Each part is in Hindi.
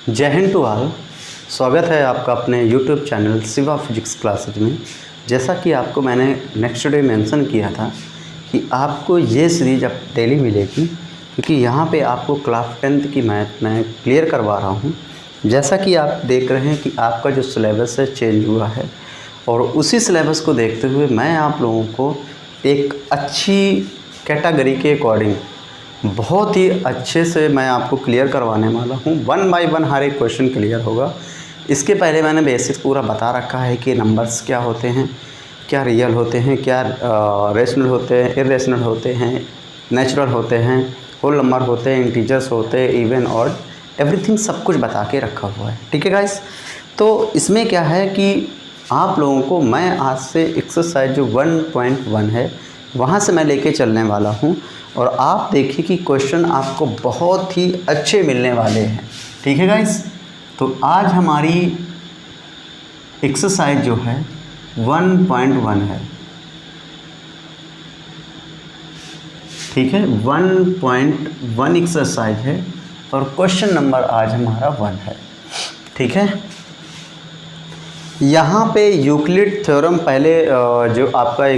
जय हिंद टू ऑल। स्वागत है आपका अपने YouTube channel Shiva physics classes में। जैसा कि आपको मैंने नेक्स्ट डे मेंशन किया था कि आपको ये सीरीज़ अब डेली मिलेगी, क्योंकि यहाँ पे आपको क्लास 10th की मैथ मैं क्लियर करवा रहा हूँ। जैसा कि आप देख रहे हैं कि आपका जो सिलेबस है चेंज हुआ है, और उसी सिलेबस को देखते हुए मैं आप लोगों को एक अच्छी कैटेगरी के अकॉर्डिंग बहुत ही अच्छे से मैं आपको क्लियर करवाने वाला हूँ। 1 बाय 1 हर एक क्वेश्चन क्लियर होगा। इसके पहले मैंने बेसिक्स पूरा बता रखा है कि नंबर्स क्या होते हैं, क्या रियल होते हैं, क्या रेशनल होते हैं, इरेशनल होते हैं, नेचुरल होते हैं, होल नंबर होते हैं, इंटीजर्स होते हैं, इवन ऑड, एवरीथिंग सब कुछ बता के रखा हुआ है। ठीक है गाइस, तो इसमें क्या है कि आप लोगों को मैं आज से एक्सरसाइज जो 1.1 है वहाँ से मैं लेके चलने वाला हूँ, और आप देखिए कि क्वेश्चन आपको बहुत ही अच्छे मिलने वाले हैं। ठीक है गाइस, तो आज हमारी एक्सरसाइज जो है 1.1 है। ठीक है, 1.1 एक्सरसाइज है और क्वेश्चन नंबर आज हमारा 1 है। ठीक है, यहाँ पे यूक्लिड थ्योरम पहले जो आपका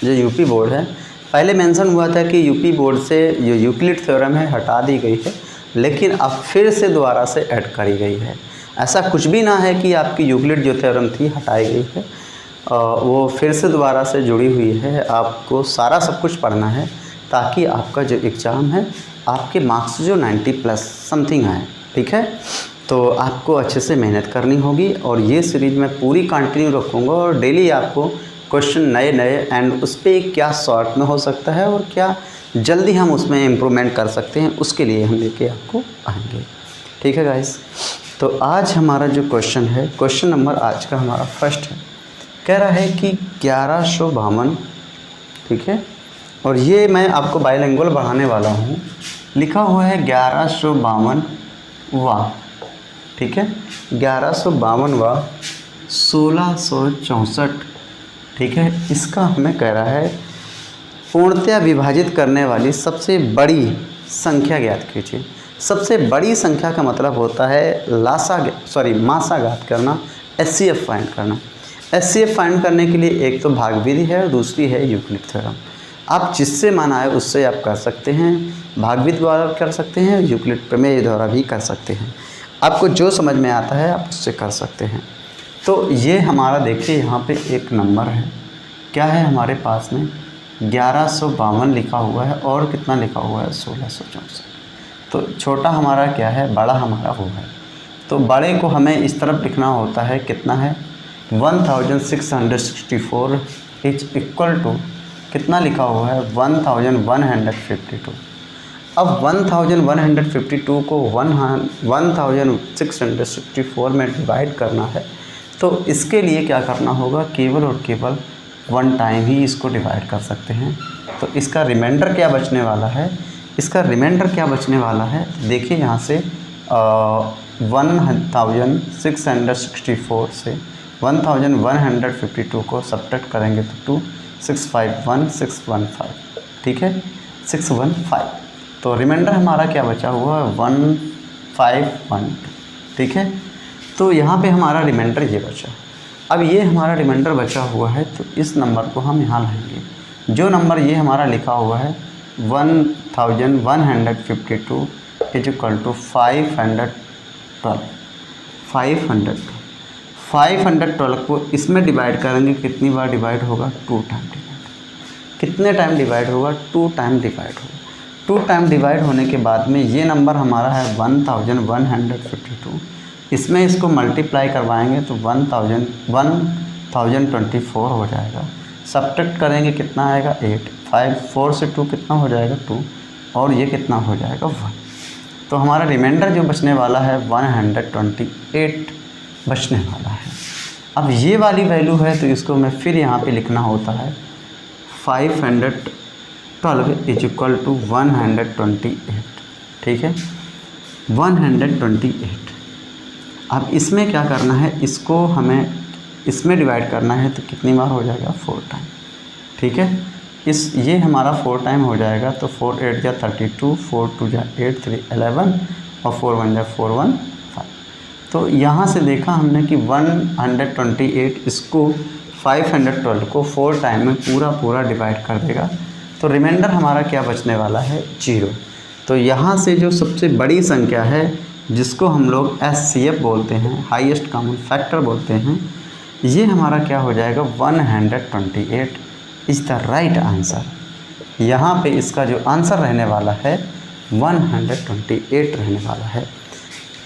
जो यूपी बोर्ड है पहले मेंशन हुआ था कि यूपी बोर्ड से जो यूक्लिड थ्योरम है हटा दी गई है, लेकिन अब फिर से दोबारा से ऐड करी गई है। ऐसा कुछ भी ना है कि आपकी यूक्लिड जो थ्योरम थी हटाई गई है, वो फिर से दोबारा से जुड़ी हुई है। आपको सारा सब कुछ पढ़ना है ताकि आपका जो एग्ज़ाम है आपके मार्क्स जो 90+ समथिंग आए। ठीक है, तो आपको अच्छे से मेहनत करनी होगी, और ये सीरीज़ मैं पूरी कंटिन्यू रखूँगा, और डेली आपको क्वेश्चन नए नए एंड उस पर क्या शॉर्ट में हो सकता है और क्या जल्दी हम उसमें इम्प्रूवमेंट कर सकते हैं, उसके लिए हम लेके आपको आएंगे। ठीक है गाइस, तो आज हमारा जो क्वेश्चन है, क्वेश्चन नंबर आज का हमारा फर्स्ट है। कह रहा है कि 1152, ठीक है, और ये मैं आपको बाइलिंगुअल बढ़ाने वाला हूँ। लिखा हुआ है 1152वां, ठीक है, 1152वां 1664। ठीक है, इसका हमें कह रहा है पूर्णतया विभाजित करने वाली सबसे बड़ी संख्या ज्ञात कीजिए। सबसे बड़ी संख्या का मतलब होता है मासा ज्ञात करना, एचसीएफ फाइंड करना। एचसीएफ फाइंड करने के लिए एक तो भाग विधि है और दूसरी है यूक्लिड थ्योरम। आप जिससे मन आए उससे आप कर सकते हैं, भाग विधि द्वारा कर सकते हैं, यूक्लिड प्रमेय द्वारा भी कर सकते हैं। आपको जो समझ में आता है आप उससे कर सकते हैं। तो ये हमारा देखिए यहाँ पे एक नंबर है, क्या है हमारे पास में 1152 लिखा हुआ है, और कितना लिखा हुआ है 1664। तो छोटा हमारा क्या है, बड़ा हमारा वो है। तो बड़े को हमें इस तरफ लिखना होता है, कितना है 1664 इज इक्वल टू कितना लिखा हुआ है 1152। अब 1152 को 1664 में डिवाइड करना है, तो इसके लिए क्या करना होगा, केवल और केवल 1 टाइम ही इसको डिवाइड कर सकते हैं। तो इसका रिमाइंडर क्या बचने वाला है, इसका रिमाइंडर क्या बचने वाला है, देखिए यहाँ से 1664 से 1152 को सब्ट्रैक्ट करेंगे तो 2 615 ठीक है 615। तो रिमाइंडर हमारा क्या बचा हुआ है 1512। ठीक है, तो यहाँ पे हमारा रिमाइंडर ये बचा। अब ये हमारा रिमाइंडर बचा हुआ है, तो इस नंबर को हम यहाँ लाएंगे। जो नंबर ये हमारा लिखा हुआ है 1152 इज इक्वल टू 512 को इसमें डिवाइड करेंगे, कितनी बार डिवाइड होगा 2 टाइम डिवाइड। कितने टाइम डिवाइड होगा 2 टाइम डिवाइड होगा। 2 टाइम डिवाइड होने के बाद में ये नंबर हमारा है 1152, इसमें इसको मल्टीप्लाई करवाएंगे तो 1024 हो जाएगा। सब्ट्रैक्ट करेंगे कितना आएगा 8, 5 4 से 2 कितना हो जाएगा 2, और ये कितना हो जाएगा 1। तो हमारा रिमाइंडर जो बचने वाला है 128 बचने वाला है। अब ये वाली वैल्यू है तो इसको मैं फिर यहाँ पे लिखना होता है 512 इज इक्वल टू 128। ठीक है, 128। अब इसमें क्या करना है, इसको हमें इसमें डिवाइड करना है, तो कितनी बार हो जाएगा 4 टाइम। ठीक है, ये हमारा 4 टाइम हो जाएगा, तो 4 8 जा 32, 4 2 जा 8, 3 11 और 4 1 जा 4 1 तो यहाँ से देखा हमने कि 128 इसको 512 को 4 टाइम में पूरा डिवाइड कर देगा, तो रिमाइंडर हमारा क्या बचने वाला है, 0। तो यहाँ से जो सबसे बड़ी संख्या है जिसको हम लोग HCF बोलते हैं, हाईएस्ट कॉमन फैक्टर बोलते हैं, ये हमारा क्या हो जाएगा, 128 इज़ द राइट आंसर। यहाँ पे इसका जो आंसर रहने वाला है 128 रहने वाला है।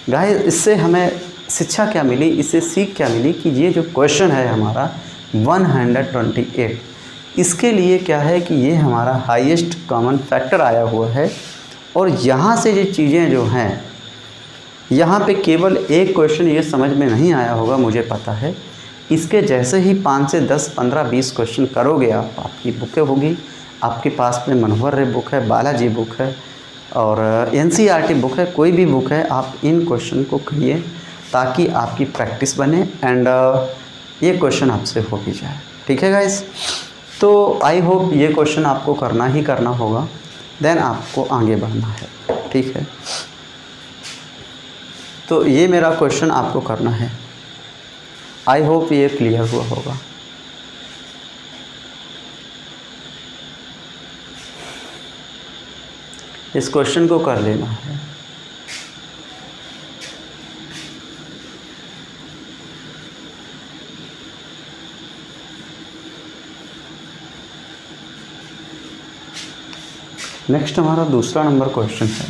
गाइस, इससे हमें शिक्षा क्या मिली, इससे सीख क्या मिली कि ये जो क्वेश्चन है हमारा 128, इसके लिए क्या है कि ये हमारा हाईएस्ट कॉमन फैक्टर आया हुआ है। और यहाँ से ये चीज़ें जो हैं, यहाँ पे केवल एक क्वेश्चन ये समझ में नहीं आया होगा, मुझे पता है। इसके जैसे ही 5 से 10, 15, 20 क्वेश्चन करोगे आप, आपकी बुकें होगी, आपके पास में मनोहर रे बुक है, बालाजी बुक है और NCERT बुक है, कोई भी बुक है, आप इन क्वेश्चन को करिए ताकि आपकी प्रैक्टिस बने एंड ये क्वेश्चन आपसे हो भी जाए। ठीक है गाइस, तो आई होप ये क्वेश्चन आपको करना ही करना होगा, देन आपको आगे बढ़ना है। ठीक है, तो ये मेरा क्वेश्चन आपको करना है। आई होप ये क्लियर हुआ होगा। इस क्वेश्चन को कर लेना है। नेक्स्ट हमारा दूसरा नंबर क्वेश्चन है,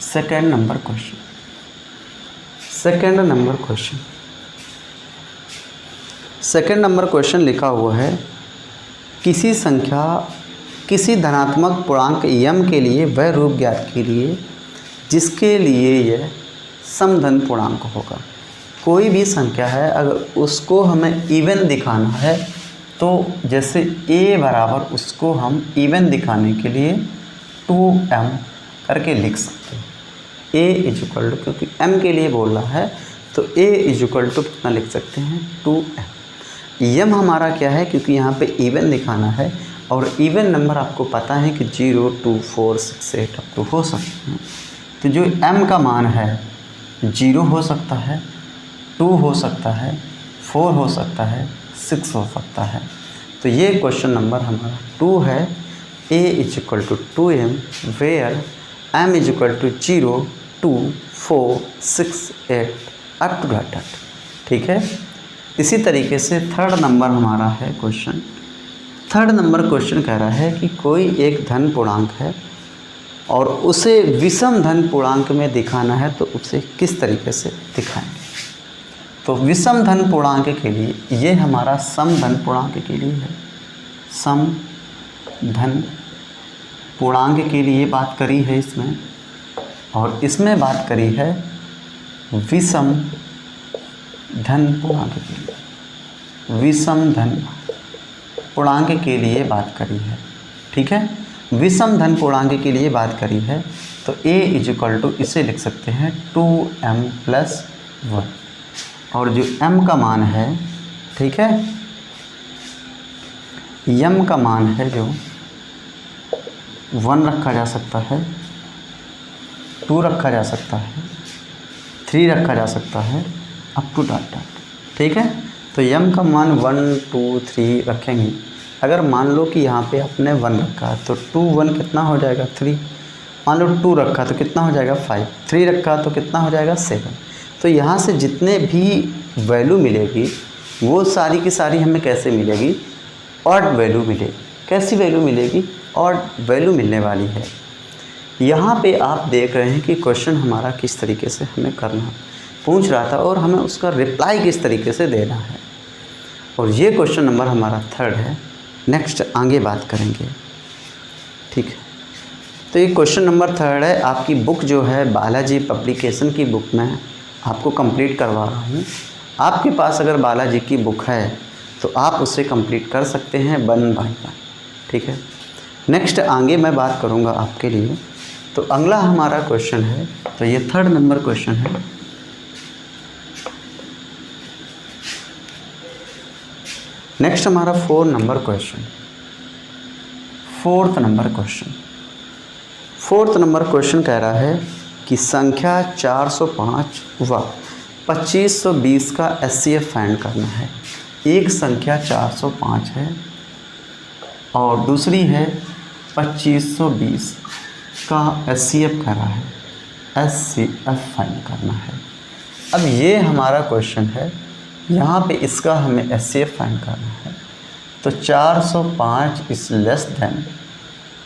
second number question. Second number question लिखा हुआ है, किसी संख्या किसी धनात्मक पूर्णांक m के लिए वह रूप ज्ञात कीजिए जिसके लिए यह समधन पूर्णांक होगा। कोई भी संख्या है, अगर उसको हमें इवन दिखाना है तो जैसे a बराबर उसको हम इवन दिखाने के लिए 2m करके लिख सकते हैं। a इक्वल टू, क्योंकि m के लिए बोल रहा है तो a इक्वल टू कितना लिख सकते हैं, 2m। m हमारा क्या है, क्योंकि यहाँ पे इवन दिखाना है और इवन नंबर आपको पता है कि 0, 2, 4, 6, 8 अप टू हो सकते हैं। तो जो m का मान है 0 हो सकता है, 2 हो सकता है, 4 हो सकता है, 6 हो सकता है। तो ये क्वेश्चन नंबर हमारा 2 है। a equal to 2m where m equal to 0, 2, 4, 6, 8 up to dot. ठीक है, इसी तरीके से थर्ड नंबर हमारा है क्वेश्चन। थर्ड नंबर क्वेश्चन कह रहा है कि कोई एक धन पूर्णांक है और उसे विषम धन पूर्णांक में दिखाना है, तो उसे किस तरीके से दिखाएंगे। तो विषम धन पूर्णांक के लिए ये हमारा सम धन पूर्णांक के लिए है। सम धन पूर्णांक के लिए बात करी है इसमें, और इसमें बात करी है विषम धन पूर्णांक के लिए। विषम धन पूर्णांक के लिए बात करी है। ठीक है, विषम धन पूर्णांक के लिए बात करी है, तो a इक्वल टू इसे लिख सकते हैं 2m प्लस 1, और जो m का मान है, ठीक है, m का मान है जो 1 रखा जा सकता है, 2 रखा जा सकता है, 3 रखा जा सकता है, अप टू डॉट। ठीक है, तो m का मान 1, 2, 3 रखेंगे। अगर मान लो कि यहाँ पे आपने 1 रखा है तो 2, 1 कितना हो जाएगा, 3। मान लो 2 रखा तो कितना हो जाएगा, 5। 3 रखा तो कितना हो जाएगा, 7। तो यहाँ से जितने भी वैल्यू मिलेगी वो सारी की सारी हमें कैसे मिलेगी, ऑड वैल्यू मिलेगी। कैसी वैल्यू मिलेगी, ऑड वैल्यू मिलने वाली है। यहाँ पे आप देख रहे हैं कि क्वेश्चन हमारा किस तरीके से हमें करना पूछ रहा था और हमें उसका रिप्लाई किस तरीके से देना है, और ये क्वेश्चन नंबर हमारा थर्ड है। नेक्स्ट आगे बात करेंगे। ठीक है, तो ये क्वेश्चन नंबर थर्ड है। आपकी बुक जो है बालाजी पब्लिकेशन की बुक में आपको कंप्लीट करवा रहा हूँ। आपके पास अगर बालाजी की बुक है तो आप उससे कंप्लीट कर सकते हैं 1 बाय 1। ठीक है, नेक्स्ट आगे मैं बात करूँगा आपके लिए। तो अगला हमारा क्वेश्चन है, तो ये थर्ड नंबर क्वेश्चन है। नेक्स्ट हमारा 4 number question, fourth number question कह रहा है कि संख्या 405 व 2520 का एचसीएफ फाइंड करना है। एक संख्या 405 है और दूसरी है 2520 का एचसीएफ करा है, एचसीएफ फाइंड करना है। अब ये हमारा क्वेश्चन है, यहाँ पे इसका हमें एचसीएफ फाइंड करना है। तो 405 is less than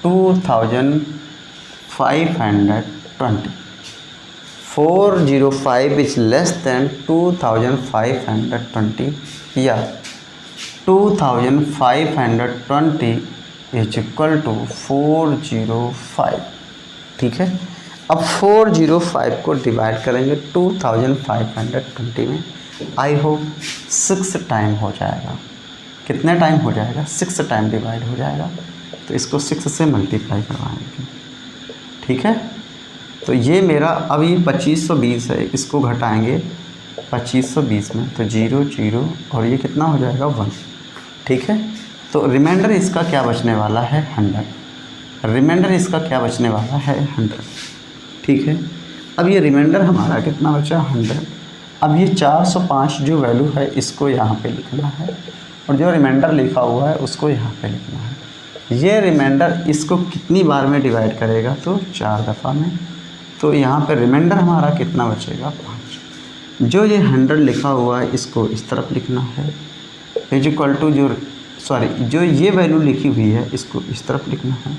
2520, 405 is less than 2520 या 2520 इज इक्वल टू 405। ठीक है, अब 405 को डिवाइड करेंगे 2520 में। आई होप 6 टाइम हो जाएगा। कितने टाइम हो जाएगा? 6 टाइम डिवाइड हो जाएगा। तो इसको 6 से मल्टीप्लाई करवाएंगे। ठीक है, तो ये मेरा अब ये 2520 है, इसको घटाएंगे 2520 में, तो 0 0 और ये कितना हो जाएगा 1। ठीक है, तो रिमाइंडर इसका क्या बचने वाला है? 100। रिमाइंडर इसका क्या बचने वाला है? 100। ठीक है, अब ये रिमाइंडर हमारा कितना बचा? 100। अब ये 405 जो वैल्यू है इसको यहाँ पे लिखना है और जो रिमाइंडर लिखा हुआ है उसको यहाँ पे लिखना है। ये रिमाइंडर इसको कितनी बार में डिवाइड करेगा? तो 4 दफ़ा में। तो यहाँ पे रिमाइंडर हमारा कितना बचेगा? 5। जो ये 100 लिखा हुआ है इसको इस तरफ लिखना है, इज इक्वल टू जो ये वैल्यू लिखी हुई है इसको इस तरफ लिखना है,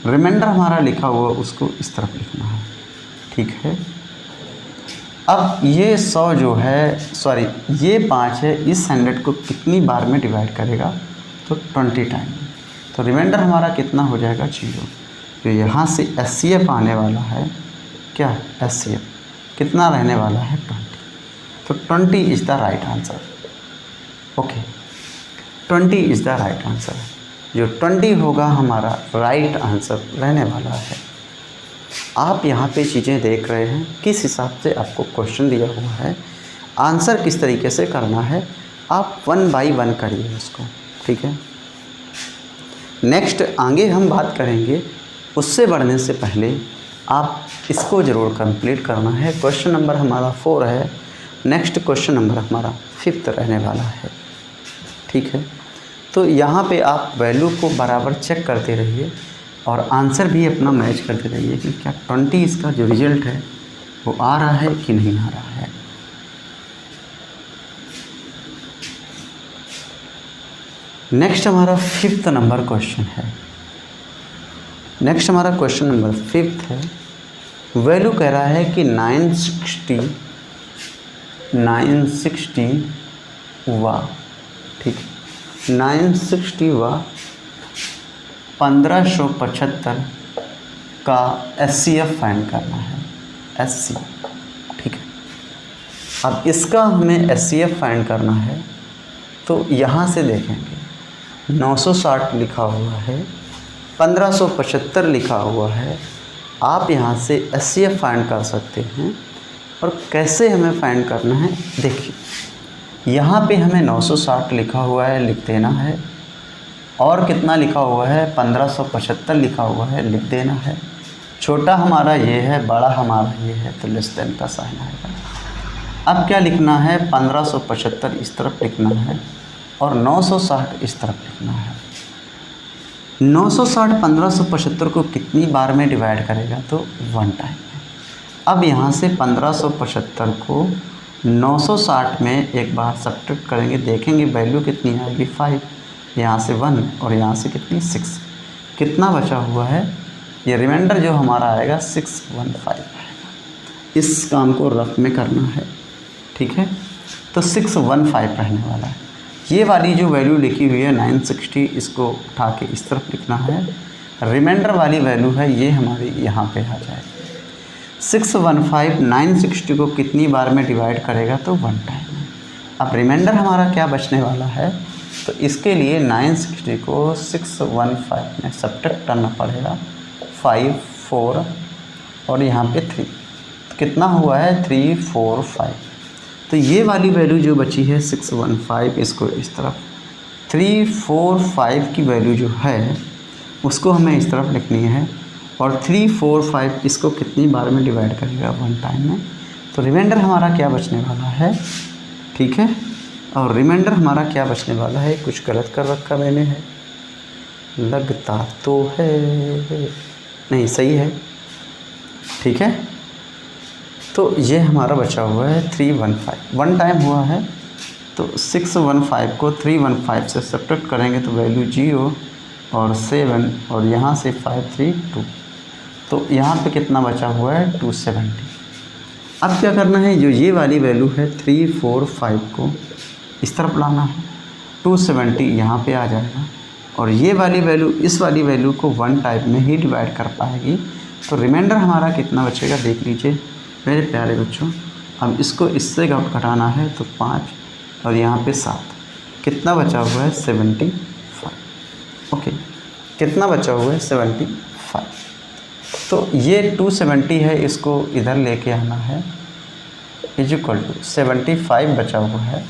रिमाइंडर हमारा लिखा हुआ उसको इस तरफ लिखना है। ठीक है, अब ये 100 जो है ये 5 है, इस 100 को कितनी बार में डिवाइड करेगा? तो 20 टाइम। तो रिमाइंडर हमारा कितना हो जाएगा? 0। तो यहाँ से एचसीएफ आने वाला है क्या? एचसीएफ कितना रहने वाला है? 20। तो 20 is the right answer. Okay, 20 is the right answer. जो 20 होगा हमारा राइट आंसर रहने वाला है। आप यहाँ पे चीज़ें देख रहे हैं, किस हिसाब से आपको क्वेश्चन दिया हुआ है, आंसर किस तरीके से करना है, आप 1 बाई 1 करिए उसको। ठीक है, नेक्स्ट आगे हम बात करेंगे, उससे बढ़ने से पहले आप इसको ज़रूर कंप्लीट करना है। क्वेश्चन नंबर हमारा 4 है, नेक्स्ट क्वेश्चन नंबर हमारा 5 रहने वाला है। ठीक है, तो यहाँ पे आप वैल्यू को बराबर चेक करते रहिए और आंसर भी अपना मैच करते रहिए कि क्या 20 इसका जो रिज़ल्ट है वो आ रहा है कि नहीं आ रहा है। नेक्स्ट हमारा 5th नंबर क्वेश्चन है। नेक्स्ट हमारा क्वेश्चन नंबर 5 है। वैल्यू कह रहा है कि 960 व ठीक 960 व 1575 का एचसीएफ फाइंड करना है। एचसीएफ, ठीक है। अब इसका हमें एचसीएफ फाइंड करना है, तो यहाँ से देखेंगे 960 लिखा हुआ है, 1575 लिखा हुआ है। आप यहाँ से एचसीएफ फाइंड कर सकते हैं। और कैसे हमें फाइंड करना है देखिए, यहाँ पे हमें 960 लिखा हुआ है, लिख देना है। और कितना लिखा हुआ है? 1575 लिखा हुआ है, लिख देना है। छोटा हमारा ये है, बड़ा हमारा ये है, तो लेस देन का साइन आएगा। अब क्या लिखना है? 1575 इस तरफ लिखना है और 960 इस तरफ लिखना है। 960 1575 को कितनी बार में डिवाइड करेगा? तो 1 टाइम। अब यहाँ से 1575 को 960 में एक बार सब्ट्रैक्ट करेंगे, देखेंगे वैल्यू कितनी आएगी 5, यहाँ से 1 और यहाँ से कितनी 6। कितना बचा हुआ है? ये रिमाइंडर जो हमारा आएगा 615 आएगा। इस काम को रफ में करना है, ठीक है। तो 615 रहने वाला है। ये वाली जो वैल्यू लिखी हुई है 960, इसको उठा के इस तरफ लिखना है। रिमाइंडर वाली वैल्यू है ये हमारी यहाँ पे आ जाएगी। 615 960 को कितनी बार में डिवाइड करेगा? तो 1 टाइम। अब रिमाइंडर हमारा क्या बचने वाला है? तो इसके लिए 960 को 615 में सब्ट्रैक्ट करना पड़ेगा। 5 4 और यहाँ पे 3, तो कितना हुआ है? 3 4 5। तो ये वाली वैल्यू जो बची है 615, इसको इस तरफ 3 4 5 की वैल्यू जो है उसको हमें इस तरफ लिखनी है और 3, 4, 5 इसको कितनी बार में डिवाइड करेगा, 1 टाइम में। तो रिमाइंडर हमारा क्या बचने वाला है, ठीक है। और रिमाइंडर हमारा क्या बचने वाला है, कुछ गलत कर रखा मैंने है, लगता तो है, नहीं सही है, ठीक है। तो ये हमारा बचा हुआ है 315, 1 टाइम हुआ है। तो 615 को 315 से सब्ट्रैक्ट करेंगे तो वैल्यू 0 और 7 और यहाँ से 5, 3, 2। तो यहाँ पे कितना बचा हुआ है, 270। अब क्या करना है, जो ये वाली वैल्यू है 3, 4, 5 को इस तरफ लाना है, 270 यहाँ पे आ जाएगा। और ये वाली वैल्यू इस वाली वैल्यू को 1 टाइम में ही डिवाइड कर पाएगी। तो रिमाइंडर हमारा कितना बचेगा, देख लीजिए मेरे प्यारे बच्चों। अब इसको इससे घटाना है तो 5 और यहाँ पे 7, कितना बचा हुआ है, 75। ओके, कितना बचा हुआ है, 75। तो ये 270 है, इसको इधर लेके आना है, इज इक्वल टू 75 बचा हुआ है।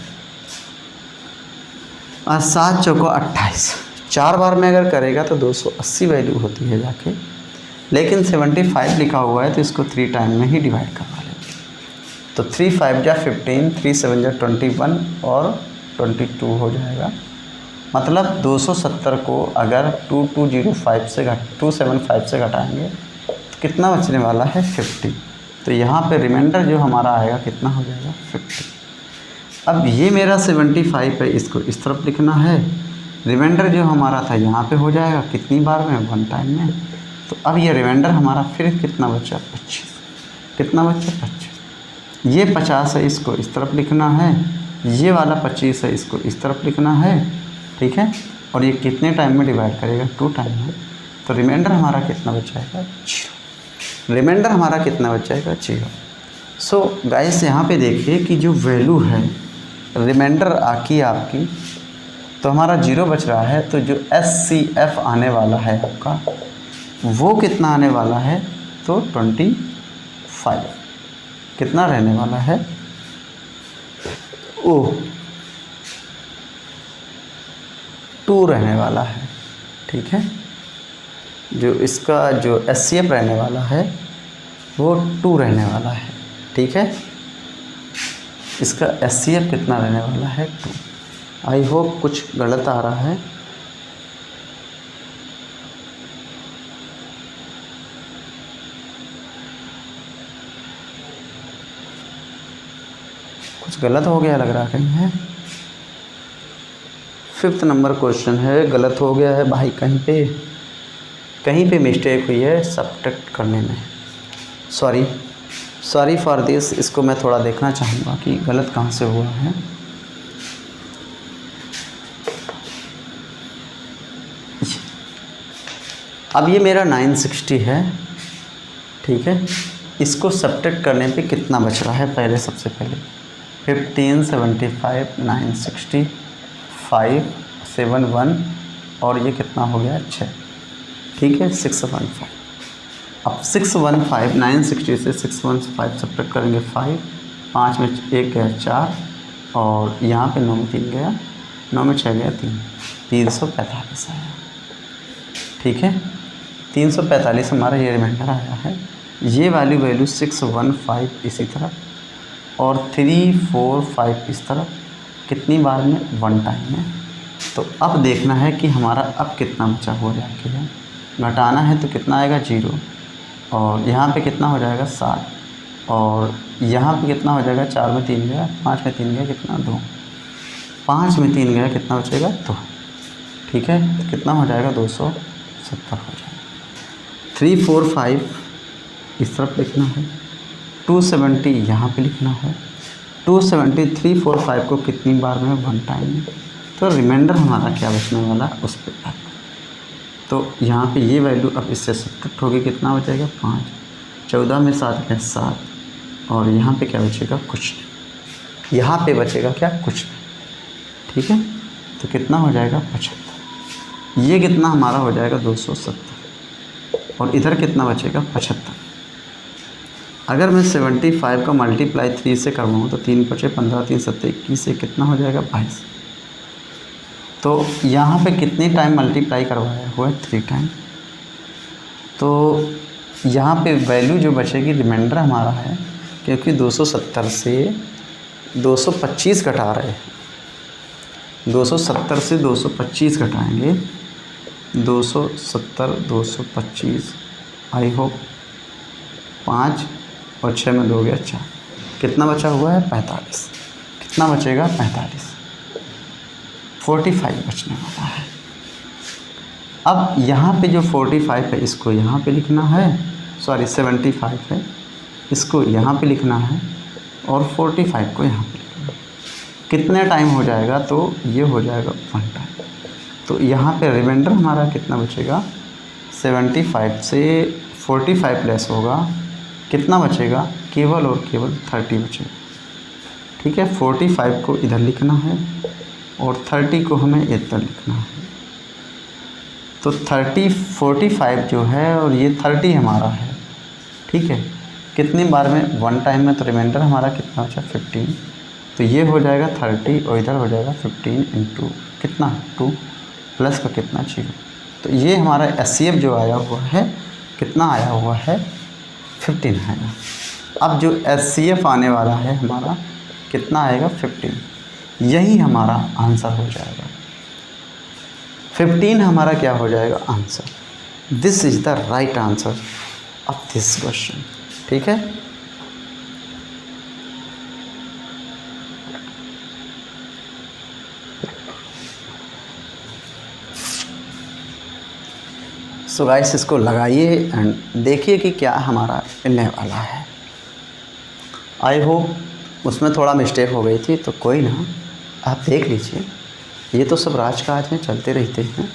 7 चौको 28, 4 बार में अगर करेगा तो 280 वैल्यू होती है जाके, लेकिन 75 लिखा हुआ है तो इसको 3 टाइम में ही डिवाइड करवा लेंगे। तो 3 5 जा 15, 3 7 जा 21 और 22 हो जाएगा। मतलब 270 को अगर 2205 से 275 से घटाएंगे तो कितना बचने वाला है, 50। तो यहाँ पे रिमाइंडर जो हमारा आएगा कितना हो जाएगा, 50। अब ये मेरा 75 है, इसको इस तरफ लिखना है। रिमाइंडर जो हमारा था यहाँ पे हो जाएगा कितनी बार में, 1 टाइम में। तो अब ये रिमाइंडर हमारा फिर कितना बचा, 25। कितना बचा, 25। ये 50 है, इसको इस तरफ लिखना है। ये वाला 25 है, इसको इस तरफ लिखना है, ठीक है। और ये कितने टाइम में डिवाइड करेगा, 2 टाइम में। तो रिमाइंडर हमारा कितना बचाएगा, 0। रिमाइंडर हमारा कितना बचाएगा, 0। सो गाइस यहाँ पे देखिए कि जो वैल्यू है रिमाइंडर आकी आपकी, तो हमारा 0 बच रहा है। तो जो SCF आने वाला है आपका वो कितना आने वाला है, तो 25 कितना रहने वाला है, 2 रहने वाला है, ठीक है। जो इसका जो SCF रहने वाला है वो 2 रहने वाला है, ठीक है। इसका SCF कितना रहने वाला है, 2। आई होप कुछ गलत आ रहा है, कुछ गलत हो गया लग रहा कहीं है। 5th नंबर क्वेश्चन है, गलत हो गया है भाई, कहीं पे मिस्टेक हुई है सब्ट्रैक्ट करने में। Sorry for this. इसको मैं थोड़ा देखना चाहूँगा कि गलत कहाँ से हुआ है। अब ये मेरा 960 है, ठीक है। इसको सब्ट्रैक्ट करने पे कितना बच रहा है, पहले सबसे पहले 15, 75, 960, 5, 7, 1 और ये कितना हो गया, 6, ठीक है, 615। अब 615 960 से 615 सब्ट्रैक्ट करेंगे 5, 5 में 1 गया 4 और यहाँ पे 9 में 3 गया, 9 में 6 गया 3, 345 आया, ठीक है। 345 हमारा ये रिमाइंडर आया है। ये वाली वैल्यू 615 इसी तरफ और 3, 4, 5 इस तरफ, कितनी बार में, 1 टाइम में। तो अब देखना है कि हमारा अब कितना बचा हुआ जाके है, घटाना है तो कितना आएगा, 0 और यहाँ पे कितना हो जाएगा, 7 और यहाँ पे कितना हो जाएगा, 4 में 3 गया, 5 में 3 गया, कितना, 2, 5 में 3 गया, कितना बचेगा, 2, ठीक है। तो कितना हो जाएगा, 270 हो जाएगा। 3, 4, 5 इस तरफ लिखना है, 270 यहाँ पे लिखना है। 270 3, 4, 5 को कितनी बार में, 1 टाइम में। तो रिमाइंडर हमारा क्या बचने वाला, उस पर तो यहाँ पे ये वैल्यू अब इससे सब्ट्रैक्ट होगी, कितना बचेगा, 5, 14 में 7 है 7 और यहाँ पे क्या बचेगा, कुछ नहीं, यहाँ पे बचेगा क्या, कुछ नहीं, ठीक है। तो कितना हो जाएगा, 75। ये कितना हमारा हो जाएगा, 270 और इधर कितना बचेगा, 75। अगर मैं 75 का मल्टीप्लाई 3 से करवाऊँ तो 3 बचे 15, 3 7 21 से कितना हो जाएगा, 22। तो यहाँ पे कितने टाइम मल्टीप्लाई करवाया हुआ है, 3 टाइम। तो यहाँ पे वैल्यू जो बचेगी रिमाइंडर हमारा है, क्योंकि 270 से 225 घटा रहे हैं, 270 से 225 घटाएंगे, 270 225, आई होप 5 और 6 में 2 गया 4, कितना बचा हुआ है 45, कितना बचेगा 45, 45 बचने वाला है। अब यहाँ पे जो 45 है इसको यहाँ पे लिखना है, सॉरी 75 है, इसको यहाँ पे लिखना है और 45 को यहाँ पे लिखना है। कितने टाइम हो जाएगा, तो ये हो जाएगा 1 टाइम। तो यहाँ पे रिमाइंडर हमारा कितना बचेगा, 75 से 45 लेस होगा, कितना बचेगा, केवल और केवल 30 बचेगा। ठीक है, 45 को इधर लिखना है और 30 को हमें इधर लिखना है। तो 45 जो है और ये 30 हमारा है। ठीक है, कितनी बार में, 1 टाइम में, तो रिमाइंडर हमारा कितना बचा 15। तो ये हो जाएगा 30 और इधर हो जाएगा 15 इंटू कितना 2 प्लस का कितना 0। तो ये हमारा एचसीएफ जो आया हुआ है कितना आया हुआ है 15 आएगा। अब जो एचसीएफ आने वाला है हमारा कितना आएगा 15, यही हमारा आंसर हो जाएगा। 15 हमारा क्या हो जाएगा answer. This is the right answer of this question. ठीक है, सो गाइस इसको लगाइए एंड देखिए कि क्या हमारा मिलने वाला है। आई होप उसमें थोड़ा मिस्टेक हो गई थी, तो कोई ना, आप देख लीजिए, ये तो सब राजकाज में चलते रहते हैं।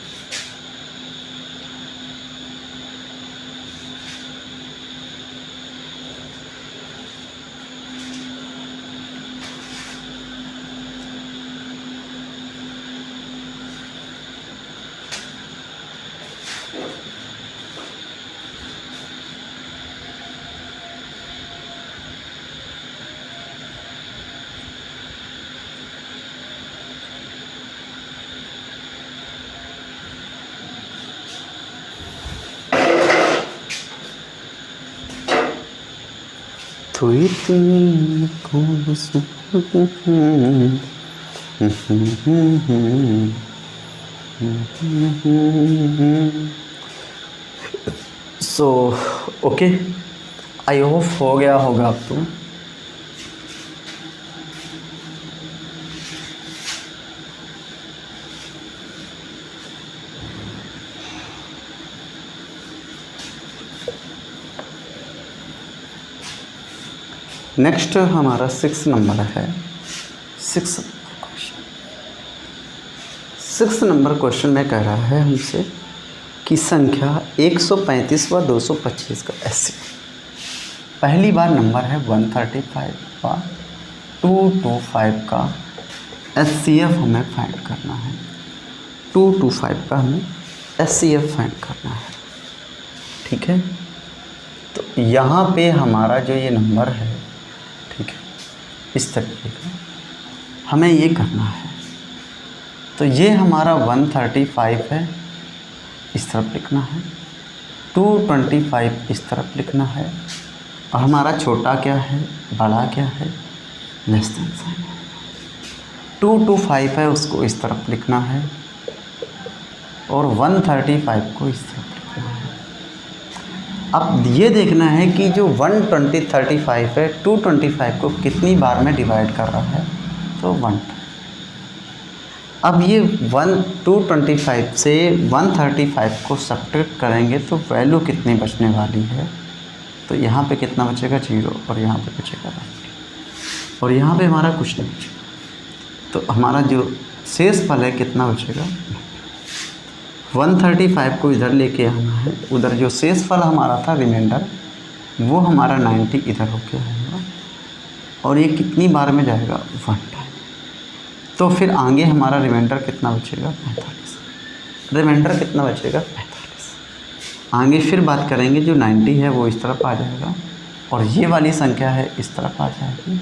तो इतनी सो ओके, आई होप हो गया होगा अब तो। नेक्स्ट हमारा 6 नंबर है। 6 नंबर क्वेश्चन में कह रहा है हमसे कि संख्या 135 व 225 का एचसीएफ। पहली बार नंबर है 135 व 225 का एचसीएफ हमें फाइंड करना है। 225 का हमें एचसीएफ फाइंड करना है। ठीक है, तो यहाँ पे हमारा जो ये नंबर है, ठीक है, इस तरीके का हमें ये करना है। तो ये हमारा 135 है, इस तरफ लिखना है, 225 इस तरफ लिखना है, और हमारा छोटा क्या है, बड़ा क्या है, लेस देन साइन। 225 है, उसको इस तरफ लिखना है, और 135 को इस तरफ लिखना है। अब ये देखना है कि जो 135 है 225 को कितनी बार में डिवाइड कर रहा है, तो 1। अब ये 225 से 135 को सब्ट्रैक्ट करेंगे तो वैल्यू कितनी बचने वाली है, तो यहाँ पे कितना बचेगा 0, और यहाँ पे बचेगा 1, और यहाँ पे हमारा कुछ नहीं बचेगा। तो हमारा जो शेष फल है कितना बचेगा, 135 को इधर लेके आना है, उधर जो शेष फल हमारा था रिमाइंडर, वो हमारा 90 इधर होके आएगा, और ये कितनी बार में जाएगा 1 टाइम। तो फिर आगे हमारा रिमाइंडर कितना बचेगा 45, रिमाइंडर कितना बचेगा 45। आगे फिर बात करेंगे, जो 90 है वो इस तरफ आ जाएगा, और ये वाली संख्या है इस तरफ आ जाएगी,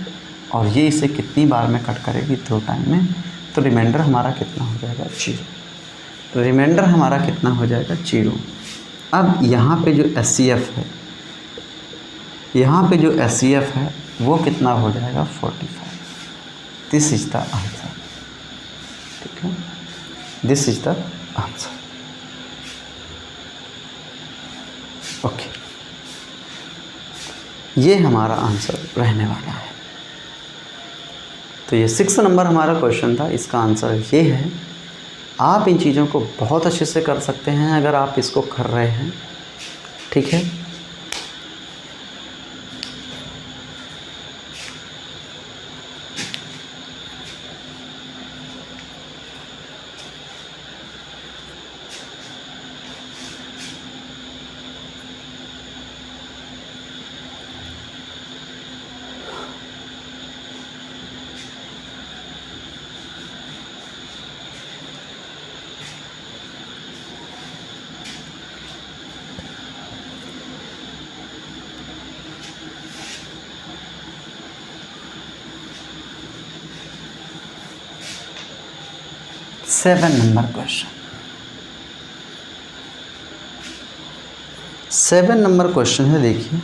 और ये इसे कितनी बार में कट करेगी 2 टाइम में, तो रिमाइंडर हमारा कितना हो जाएगा 0। तो रिमाइंडर हमारा कितना हो जाएगा 0। अब यहाँ पे जो HCF है, यहाँ पे जो HCF है वो कितना हो जाएगा 45। This is the answer. ठीक है, this is the answer. Okay, ये हमारा आंसर रहने वाला है। तो ये 6 नंबर हमारा क्वेश्चन था, इसका आंसर ये है। आप इन चीज़ों को बहुत अच्छे से कर सकते हैं अगर आप इसको कर रहे हैं। ठीक है, seven number question. 7 number question है, देखिए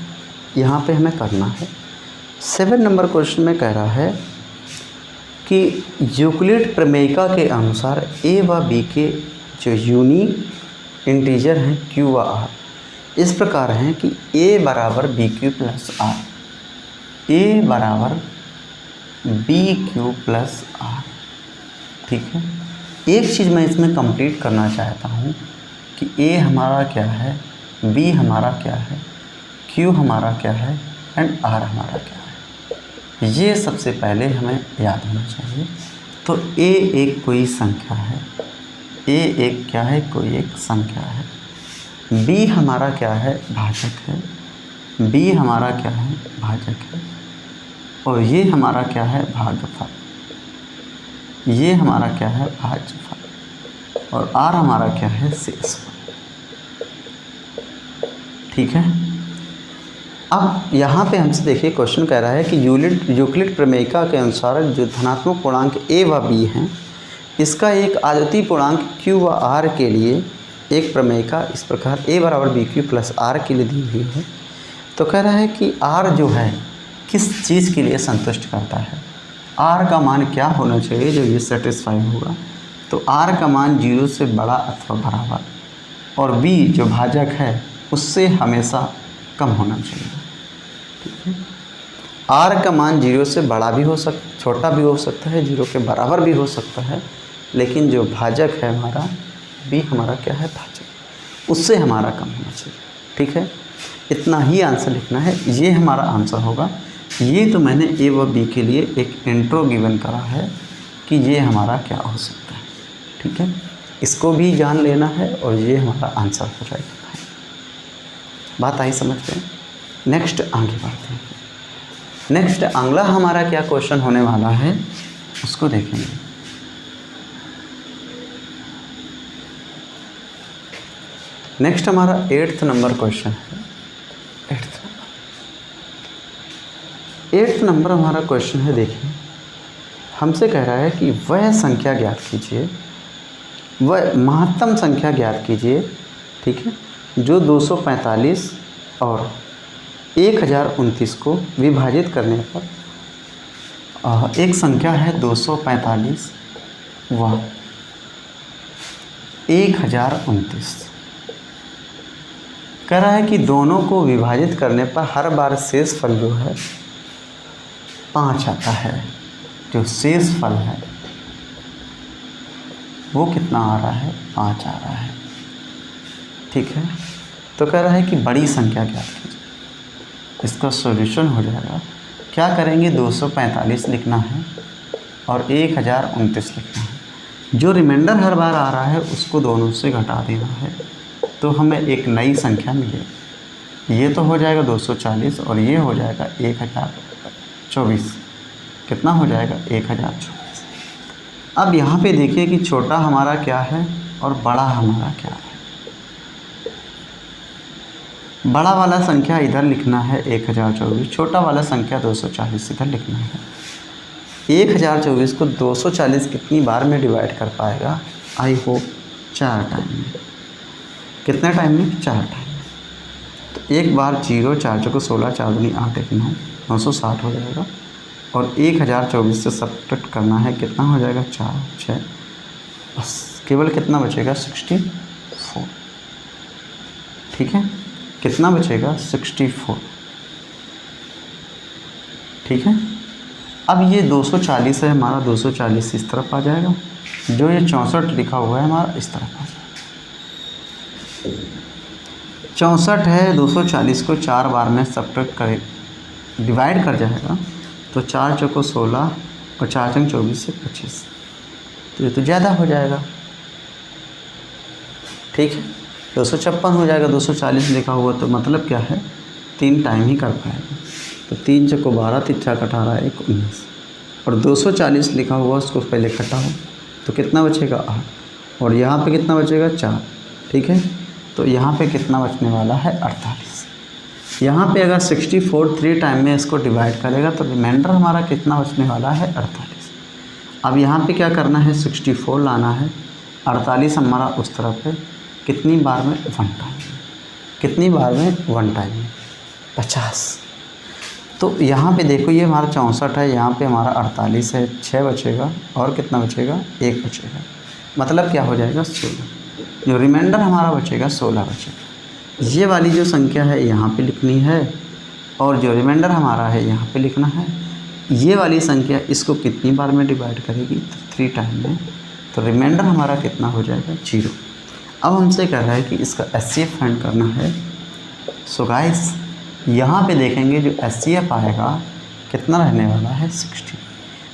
यहाँ पे हमें करना है। 7 नंबर क्वेश्चन में कह रहा है कि यूक्लिड प्रमेयिका के अनुसार a व b के जो यूनिक इंटीजर हैं q व r इस प्रकार हैं कि a बराबर B Q plus R, a बराबर बी क्यू प्लस आर। ठीक है, एक चीज़ मैं इसमें कंप्लीट करना चाहता हूँ कि a हमारा क्या है, b हमारा क्या है, q हमारा क्या है एंड r हमारा क्या है, ये सबसे पहले हमें याद होना चाहिए। तो a एक कोई संख्या है, a एक क्या है, कोई एक संख्या है। b हमारा क्या है, भाजक है, b हमारा क्या है, भाजक है। और ये हमारा क्या है, भागफल, ये हमारा क्या है, भाज्यफल। और r हमारा क्या है, शेषफल। ठीक है, अब यहाँ पे हमसे देखिए क्वेश्चन कह रहा है कि यूक्लिड प्रमेयिका के अनुसार जो धनात्मक पूर्णांक a व b हैं, इसका एक आद्वितीय पूर्णांक q व r के लिए एक प्रमेयिका इस प्रकार a बराबर बी क्यू प्लस r के लिए दी हुई है। तो कह रहा है कि r जो है किस चीज़ के लिए संतुष्ट करता है, r का मान क्या होना चाहिए जो ये सेटिस्फाई होगा। तो r का मान 0 से बड़ा अथवा बराबर, और b जो भाजक है उससे हमेशा कम होना चाहिए। ठीक है, r का मान 0 से बड़ा भी हो सकता, छोटा भी हो सकता है, 0 के बराबर भी हो सकता है, लेकिन जो भाजक है हमारा b हमारा क्या है, भाजक, उससे हमारा कम होना चाहिए। ठीक है, इतना ही आंसर लिखना है, ये हमारा आंसर होगा। ये तो मैंने a व b के लिए एक इंट्रो गिवन करा है कि ये हमारा क्या हो सकता है। ठीक है, इसको भी जान लेना है और ये हमारा आंसर हो जाएगा। बात आई समझ में? नेक्स्ट आगे बढ़ते हैं। नेक्स्ट अगला हमारा क्या क्वेश्चन होने वाला है उसको देखेंगे। नेक्स्ट हमारा 8th नंबर क्वेश्चन है। 8th नंबर हमारा क्वेश्चन है, देखिए हमसे कह रहा है कि वह संख्या ज्ञात कीजिए, वह महत्तम संख्या ज्ञात कीजिए। ठीक है, जो 245 और 1029 को विभाजित करने पर एक संख्या है 245 व 1029। कह रहा है कि दोनों को विभाजित करने पर हर बार शेष फल जो है 5 आता है। जो शेष फल है वो कितना आ रहा है, 5 आ रहा है। ठीक है, तो कह रहा है कि बड़ी संख्या ज्ञात कीजिए। इसका सॉल्यूशन हो जाएगा, क्या करेंगे, 245 लिखना है और 1029 लिखना है। जो रिमाइंडर हर बार आ रहा है उसको दोनों से घटा देना है, तो हमें एक नई संख्या मिलेगी। ये तो हो जाएगा 240 और ये हो जाएगा 1024। कितना हो जाएगा, 1024। अब यहाँ पे देखिए कि छोटा हमारा क्या है और बड़ा हमारा क्या है। बड़ा वाला संख्या इधर लिखना है 1024, छोटा वाला संख्या 240 इधर लिखना है। 1024 को 240 कितनी बार में डिवाइड कर पाएगा, आई होप 4 टाइम में। कितने टाइम में? 4 टाइम में। तो एक बार 0, 4 चौको 16, 4 दूनी 8, 1 9, 960 हो जाएगा। और 1024 से सब्ट्रैक्ट करना है, कितना हो जाएगा? 4, 6, बस केवल कितना बचेगा? 64। ठीक है, कितना बचेगा? 64। ठीक है, अब ये 240 है हमारा, 240 इस तरफ आ जाएगा, जो ये 64 लिखा हुआ है हमारा इस तरफ आ जाएगा। 64 है, 240 को 4 बार में सब्ट्रैक्ट करे, डिवाइड कर जाएगा, तो 4 चौको 16 और 4 चंग 24 से 25, तो ये तो ज़्यादा हो जाएगा। ठीक है, 256 हो जाएगा, 240 लिखा हुआ, तो मतलब क्या है? 3 टाइम ही कर पाएगा। तो 3 चौको 12, 3 छक 18, 1 19, और 240 लिखा हुआ उसको पहले घटाओ, तो कितना बचेगा? 8, और यहाँ पे कितना बचेगा? 4। ठीक है, तो यहाँ पे कितना बचने वाला है? 48। यहाँ पे अगर 64 3 टाइम में इसको डिवाइड करेगा तो रिमाइंडर हमारा कितना बचने वाला है? 48। अब यहाँ पे क्या करना है? 64 लाना है, 48 हमारा उस तरफ है, कितनी बार में? 1 टाइम में। कितनी बार में? 1 टाइम में, 50। तो यहाँ पे देखो, ये हमारा 64 है, यहाँ पे हमारा 48 है, 6 बचेगा, और कितना बचेगा? 1 बचेगा, मतलब क्या हो जाएगा? 16। जो रिमाइंडर हमारा बचेगा 16 बचेगा। ये वाली जो संख्या है यहाँ पे लिखनी है, और जो रिमाइंडर हमारा है यहाँ पे लिखना है। ये वाली संख्या इसको कितनी बार में डिवाइड करेगी? तो 3 टाइम में, तो रिमाइंडर हमारा कितना हो जाएगा? 0। अब हमसे कह रहा है कि इसका HCF फाइंड करना है। सो गाइस, यहाँ पे देखेंगे जो HCF आएगा कितना रहने वाला है? 16।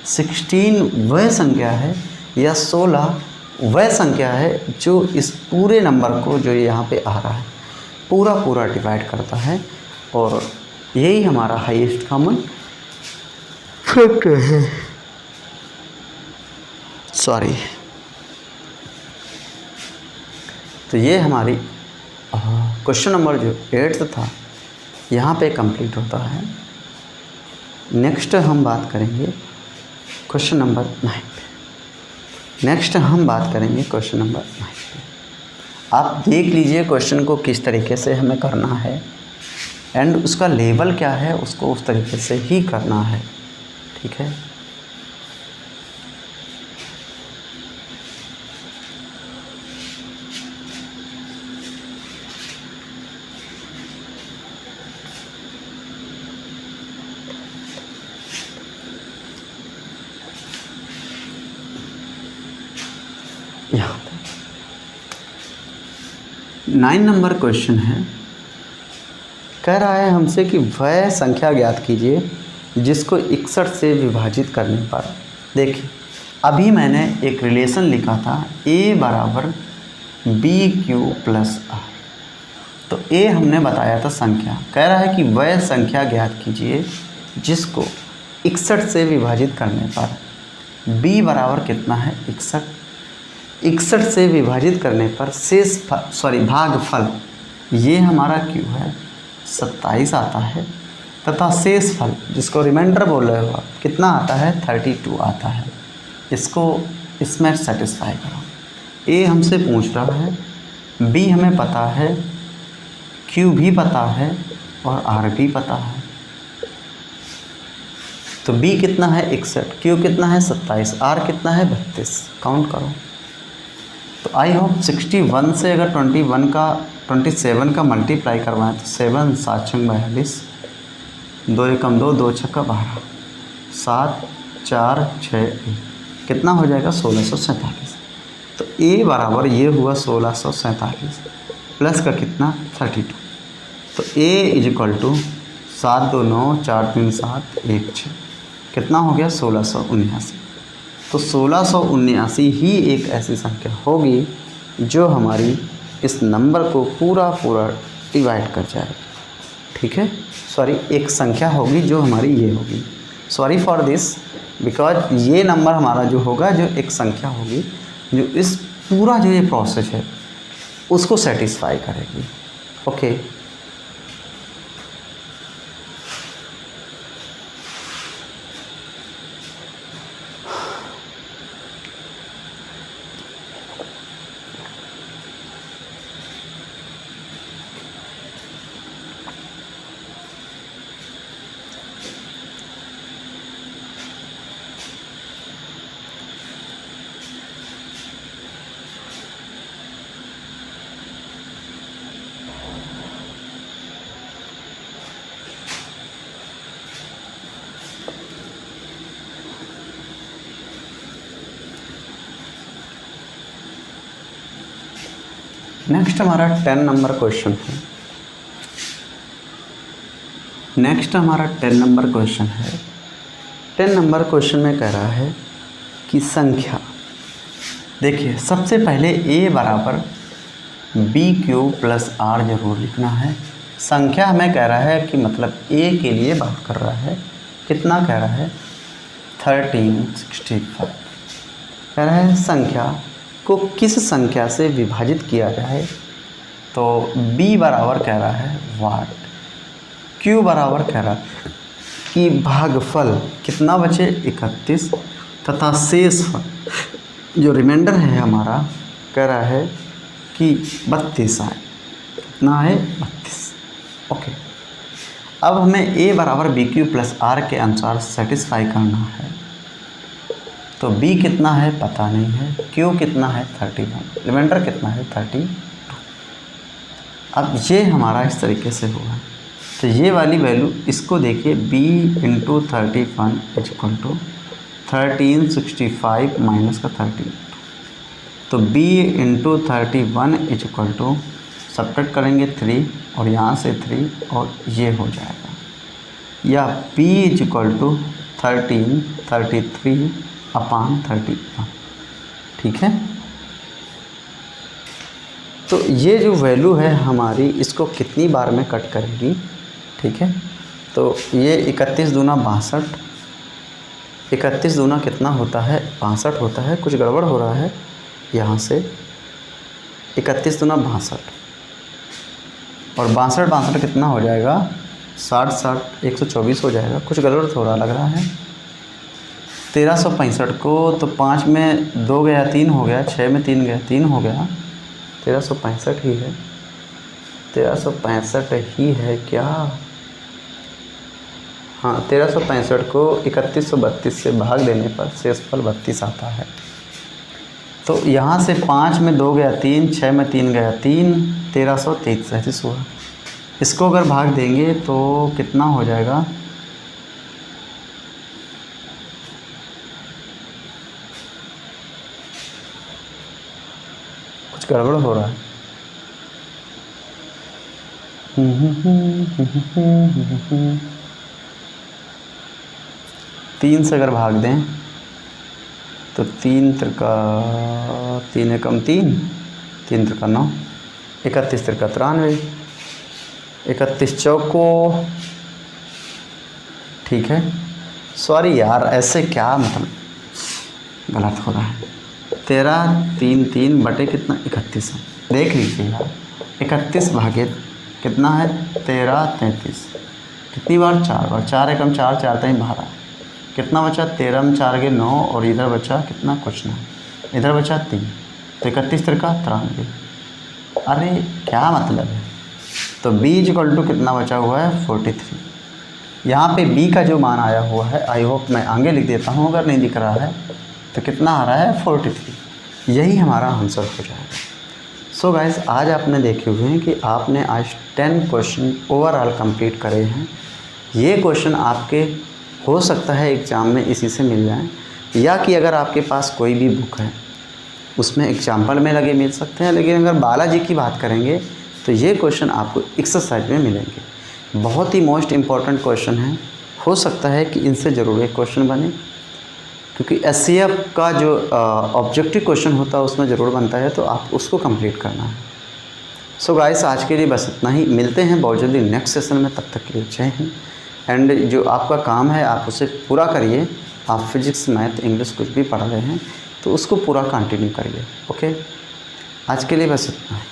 16 वह संख्या है, या 16 वह संख्या है जो इस पूरे नंबर को, जो यहाँ पे आ रहा है, पूरा डिवाइड करता है, और यही हमारा हाईएस्ट कॉमन फैक्टर है। सॉरी, तो ये हमारी क्वेश्चन नंबर जो 8 था यहाँ पे कंप्लीट होता है। नेक्स्ट हम बात करेंगे क्वेश्चन नंबर 9 पे। नेक्स्ट हम बात करेंगे क्वेश्चन नंबर 9 पे। आप देख लीजिए क्वेश्चन को किस तरीके से हमें करना है, एंड उसका लेवल क्या है, उसको उस तरीके से ही करना है। ठीक है, यहाँ पे 9 नंबर क्वेश्चन है। कह रहा है हमसे कि वह संख्या ज्ञात कीजिए जिसको 61 से विभाजित करने पर, देखिए अभी मैंने एक रिलेशन लिखा था A बराबर BQ प्लस R। तो A हमने बताया था संख्या, कह रहा है कि वह संख्या ज्ञात कीजिए जिसको 61 से विभाजित करने पर B बराबर कितना है? 61। 61 से विभाजित करने पर शेष भागफल, ये हमारा Q है, 27 आता है, तथा शेष फल जिसको रिमाइंडर बोल रहे हो आप, कितना आता है? 32 आता है। इसको इसमें सेटिस्फाई करो। A हमसे पूछ रहा है, B हमें पता है, Q भी पता है, और R भी पता है। तो B कितना है? 61, Q कितना है? 27, R कितना है? 32। काउंट करो। तो आई होप 61 से अगर 27 का मल्टीप्लाई करवाएं तो 7 7 छंग 42, 2 एकम 2, 2 छक्का 12, 7 4 6 1, कितना हो जाएगा? 1647। तो A बराबर ये हुआ 1647 प्लस का कितना? 32। तो A इज इक्वल टू 7 2 9 4 3 7 1 6, कितना हो गया? 1679। तो 1679 ही एक ऐसी संख्या होगी जो हमारी इस नंबर को पूरा डिवाइड कर जाएगी। ठीक है, सॉरी, एक संख्या होगी जो हमारी ये होगी। सॉरी फॉर दिस, बिकॉज ये नंबर हमारा जो होगा, जो एक संख्या होगी जो इस पूरा जो ये प्रोसेस है उसको सेटिस्फाई करेगी। ओके, नेक्स्ट हमारा 10 नंबर क्वेश्चन है। नेक्स्ट हमारा 10 नंबर क्वेश्चन है। 10 नंबर क्वेश्चन में कह रहा है कि संख्या, देखिए सबसे पहले a बराबर बी क्यूब प्लस आर जरूर लिखना है। संख्या हमें कह रहा है कि मतलब a के लिए बात कर रहा है, कितना कह रहा है 1365। कह रहा है संख्या को किस संख्या से विभाजित किया जाए, तो b बराबर कह रहा है वाट, q बराबर कह रहा है कि भागफल कितना बचे 31 तथा शेषफल जो रिमाइंडर है हमारा कह रहा है कि 32 आए, कितना है 32। ओके, अब हमें a बराबर बी क्यू प्लस आर के अनुसार सेटिस्फाई करना है। तो b कितना है पता नहीं है, q कितना है 31, रिमाइंडर कितना है 32। अब ये हमारा इस तरीके से होगा, तो ये वाली वैल्यू इसको देखिए b into 31 equal to 1365 minus का 30, तो b into 31 equal to subtract करेंगे 3 और यहाँ से 3 और ये हो जाएगा, या p इक्वल टू 33 अपान 31। ठीक है, तो ये जो वैल्यू है हमारी इसको कितनी बार में कट करेगी। ठीक है, तो ये 31 दूना 62, 31 दूना कितना होता है 62 होता है, कुछ गड़बड़ हो रहा है यहाँ से, 31 दूना 62 और 62 कितना हो जाएगा 60 124 हो जाएगा, कुछ गड़बड़ थोड़ा लग रहा है। 1365 को तो 5 में 2 गया 3 हो गया, 6 में 3 गया 3 हो गया, 1365 ही है, 1365 ही है क्या। हाँ, 1365 को 3132 से भाग देने पर शेषफल 32 आता है। तो यहाँ से 5 में 2 गया 3, 6 में 3 गया 3, 1333 हुआ। इसको अगर भाग देंगे तो कितना हो जाएगा, कुछ गड़बड़ हो रहा है। 3 से अगर भाग दें तो 3 त्रिका 3 एकम 3, 3 त्रिका 9, 31 त्रिका 93, 31 चौको। ठीक है, सॉरी यार, ऐसे क्या मतलब गलत हो रहा है। 13 3 3 बटे कितना 31 है, देख लीजिए यार, 31 भागे कितना है 13 33, कितनी बार 4 बार, 4 एकम 4, 4 3 12, कितना बचा 13 में 4 के 9 और इधर बचा कितना कुछ ना, इधर बचा 3, तो 31 त्रिका 93। अरे क्या मतलब है, तो b इक्वल टू कितना बचा हुआ है 43। यहाँ पे b का जो मान आया हुआ है, आई होप मैं आगे लिख देता हूँ अगर नहीं दिख रहा है, तो कितना आ रहा है 43, यही हमारा आंसर हो जाएगा। सो गाइस, आज आपने देखे हुए हैं कि आपने आज 10 क्वेश्चन ओवरऑल कंप्लीट करे हैं। ये क्वेश्चन आपके हो सकता है एग्ज़ाम में इसी से मिल जाए, या कि अगर आपके पास कोई भी बुक है उसमें एग्जाम्पल में लगे मिल सकते हैं, लेकिन अगर बालाजी की बात करेंगे तो ये क्वेश्चन आपको एक्सरसाइज में मिलेंगे। बहुत ही मोस्ट इम्पॉर्टेंट क्वेश्चन है, हो सकता है कि इनसे ज़रूर एक क्वेश्चन बने, क्योंकि SCF का जो ऑब्जेक्टिव क्वेश्चन होता है उसमें ज़रूर बनता है, तो आप उसको कंप्लीट करना है। सो गाइस, आज के लिए बस इतना ही, मिलते हैं बहुत जल्दी नेक्स्ट सेशन में, तब तक के लिए जय हिंद। एंड जो आपका काम है आप उसे पूरा करिए। आप फिजिक्स मैथ इंग्लिश कुछ भी पढ़ रहे हैं तो उसको पूरा कंटिन्यू करिए। ओके, आज के लिए बस इतना ही।